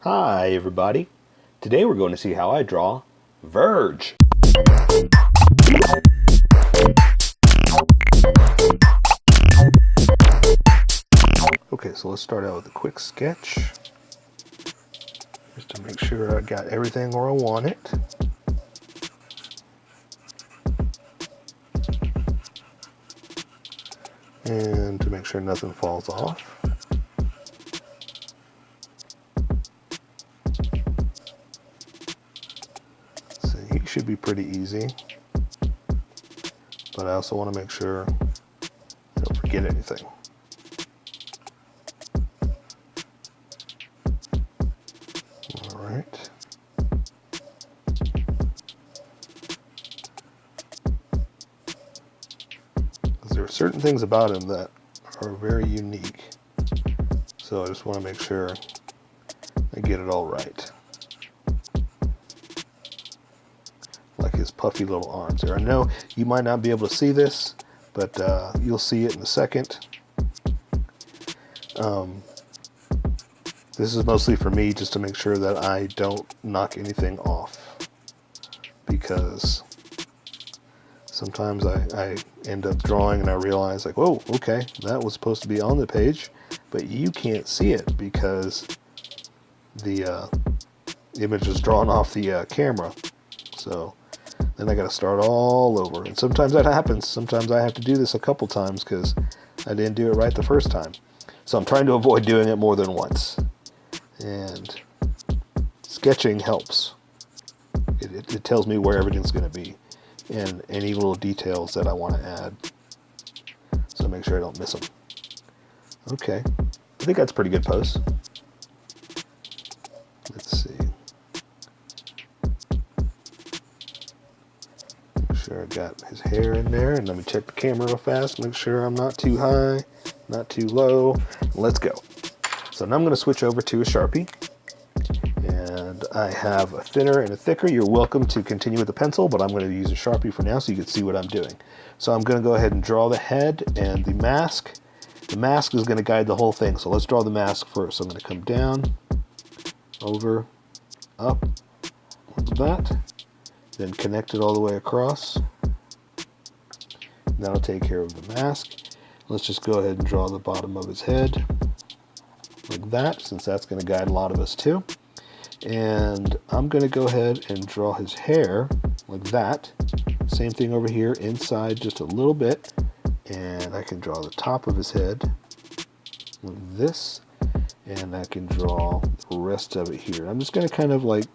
Hi everybody. Today we're going to see how I draw Verge. Okay, so let's start out with a quick sketch. Just to make sure I got everything where I want it. And to make sure nothing falls off. So he should be pretty easy. But I also want to make sure I don't forget anything. Alright. There are certain things about him that are very unique. So I just want to make sure I get it all right. Like his puffy little arms there. I know you might not be able to see this, but you'll see it in a second. This is mostly for me just to make sure that I don't knock anything off, because sometimes I end up drawing and I realize like, whoa, okay, that was supposed to be on the page, but you can't see it because the image is drawn off the camera. So then I got to start all over, and sometimes that happens. Sometimes I have to do this a couple times because I didn't do it right the first time. So I'm trying to avoid doing it more than once. And sketching helps. It tells me where everything's going to be and any little details that I want to add. So make sure I don't miss them. Okay, I think that's a pretty good pose. Let's see. Make sure I got his hair in there, and let me check the camera real fast. Make sure I'm not too high, not too low. Let's go. So now I'm going to switch over to a Sharpie, and I have a thinner and a thicker. You're welcome to continue with the pencil, but I'm going to use a Sharpie for now so you can see what I'm doing. So I'm going to go ahead and draw the head and the mask. The mask is going to guide the whole thing, so let's draw the mask first. So I'm going to come down, over, up, like that, then connect it all the way across. That'll take care of the mask. Let's just go ahead and draw the bottom of his head. Like that, since that's going to guide a lot of us too. And I'm going to go ahead and draw his hair like that. Same thing over here, inside just a little bit. And I can draw the top of his head like this. And I can draw the rest of it here. I'm just going to kind of like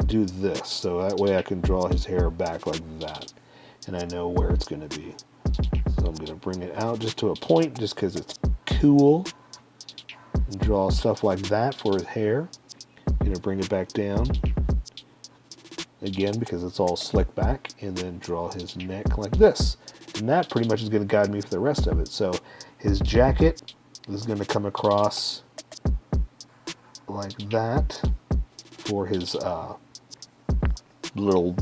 do this, so that way I can draw his hair back like that. And I know where it's going to be. So I'm going to bring it out just to a point, just because it's cool. And draw stuff like that for his hair. I'm going to bring it back down again because it's all slicked back, and then draw his neck like this. And that pretty much is going to guide me for the rest of it. So his jacket is going to come across like that for his little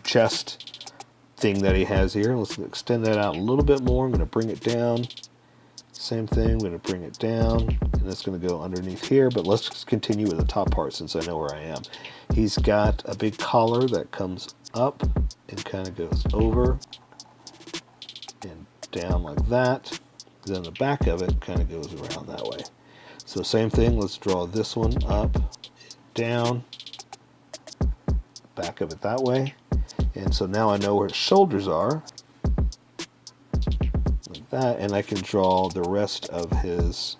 chest thing that he has here. Let's extend that out a little bit more. I'm going to bring it down. Same thing, I'm going to bring it down, and that's going to go underneath here, but let's just continue with the top part since I know where I am. He's got a big collar that comes up and kind of goes over and down like that. Then the back of it kind of goes around that way. So same thing, let's draw this one up, down, back of it that way. And so now I know where his shoulders are. That, and I can draw the rest of his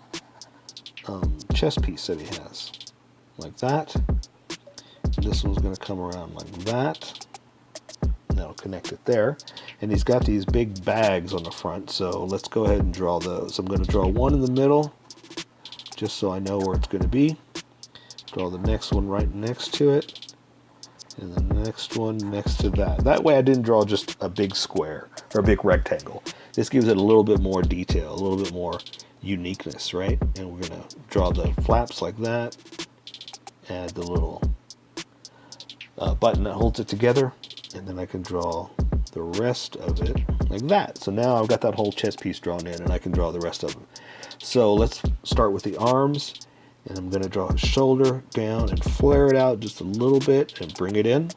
chest piece that he has like that. And this one's going to come around like that, and that'll connect it there. And he's got these big bags on the front, so let's go ahead and draw those. I'm going to draw one in the middle just so I know where it's going to be. Draw the next one right next to it, and the next one next to that. That way I didn't draw just a big square or a big rectangle. This gives it a little bit more detail, a little bit more uniqueness, right? And we're going to draw the flaps like that, add the little button that holds it together, and then I can draw the rest of it like that. So now I've got that whole chest piece drawn in, and I can draw the rest of them. So let's start with the arms. And I'm going to draw his shoulder down and flare it out just a little bit and bring it in.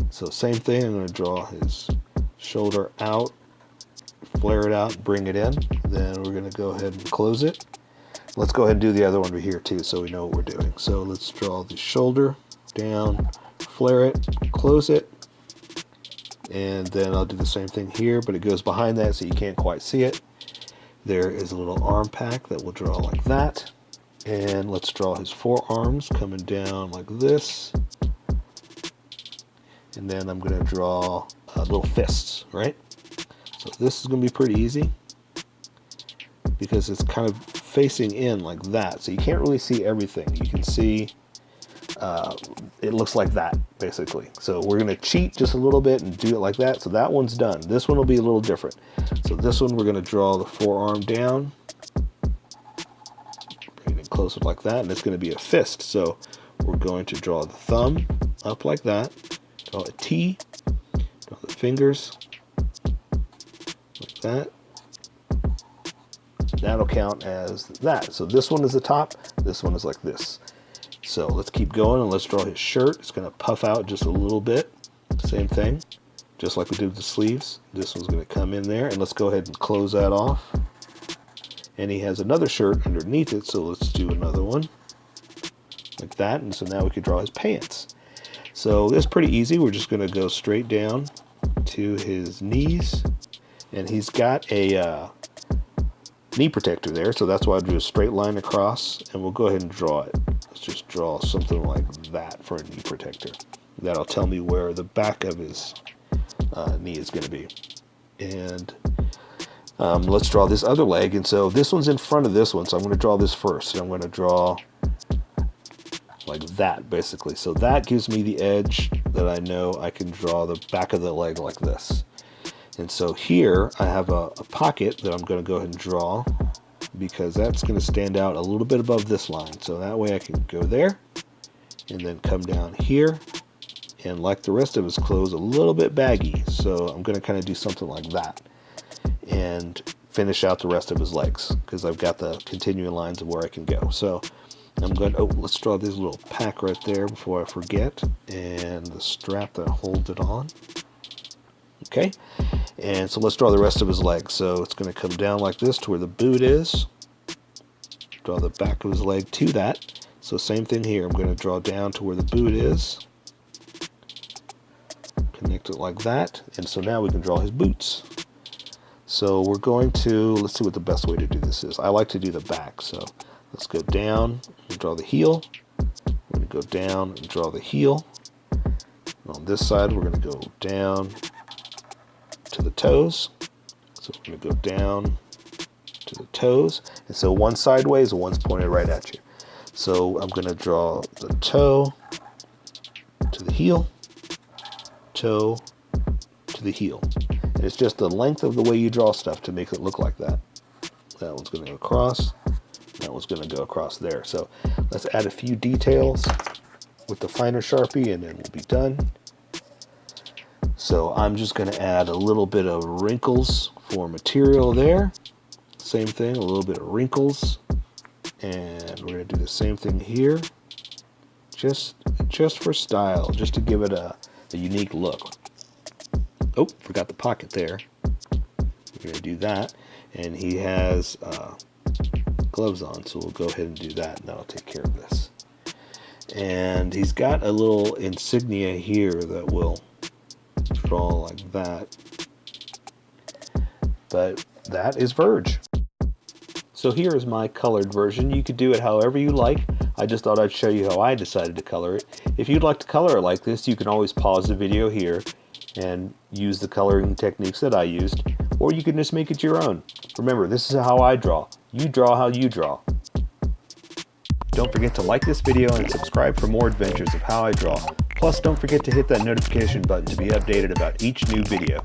So same thing, I'm going to draw his shoulder out, flare it out, bring it in. Then we're going to go ahead and close it. Let's go ahead and do the other one over here too so we know what we're doing. So let's draw the shoulder down, flare it, close it. And then I'll do the same thing here, but it goes behind that so you can't quite see it. There is a little arm pack that we'll draw like that. And let's draw his forearms coming down like this. And then I'm going to draw little fists, right? So this is going to be pretty easy because it's kind of facing in like that. So you can't really see everything. You can see it looks like that, basically. So we're going to cheat just a little bit and do it like that. So that one's done. This one will be a little different. So this one we're going to draw the forearm down. Closer like that, and it's going to be a fist. So we're going to draw the thumb up like that, draw a T, draw the fingers like that. That'll count as that. So this one is the top, this one is like this. So let's keep going and let's draw his shirt. It's going to puff out just a little bit. Same thing, just like we did with the sleeves. This one's going to come in there, and let's go ahead and close that off. And he has another shirt underneath it, so let's do another one like that. And so now we can draw his pants. So it's pretty easy. We're just going to go straight down to his knees, and he's got a knee protector there, so that's why I drew a straight line across, and we'll go ahead and draw it. Let's just draw something like that for a knee protector. That'll tell me where the back of his knee is going to be. And let's draw this other leg, and so this one's in front of this one, so I'm going to draw this first. And I'm going to draw like that, basically. So that gives me the edge that I know I can draw the back of the leg like this. And so here I have a pocket that I'm going to go ahead and draw, because that's going to stand out a little bit above this line. So that way I can go there and then come down here, and like the rest of his clothes, a little bit baggy. So I'm going to kind of do something like that and finish out the rest of his legs, because I've got the continuing lines of where I can go. So I'm going to, let's draw this little pack right there before I forget, and the strap that holds it on. Okay, and so let's draw the rest of his legs. So it's going to come down like this to where the boot is. Draw the back of his leg to that. So same thing here. I'm going to draw down to where the boot is. Connect it like that. And so now we can draw his boots. So we're going to, let's see what the best way to do this is. I like to do the back. So let's go down and draw the heel. We're going to go down and draw the heel. And on this side, we're going to go down to the toes. So we're going to go down to the toes. And so one's sideways and one's pointed right at you. So I'm going to draw the toe to the heel, toe to the heel. And it's just the length of the way you draw stuff to make it look like that. That one's going to go across. That one's going to go across there. So let's add a few details with the finer Sharpie, and then we'll be done. So I'm just going to add a little bit of wrinkles for material there. Same thing, a little bit of wrinkles. And we're going to do the same thing here. Just for style, just to give it a unique look. Oh, forgot the pocket there. We're going to do that. And he has gloves on, so we'll go ahead and do that, and that'll take care of this. And he's got a little insignia here that will draw like that. But that is Verge. So here is my colored version. You could do it however you like. I just thought I'd show you how I decided to color it. If you'd like to color it like this, you can always pause the video here and use the coloring techniques that I used, or you can just make it your own. Remember, this is how I draw. You draw how you draw. Don't forget to like this video and subscribe for more adventures of how I draw. Plus, don't forget to hit that notification button to be updated about each new video.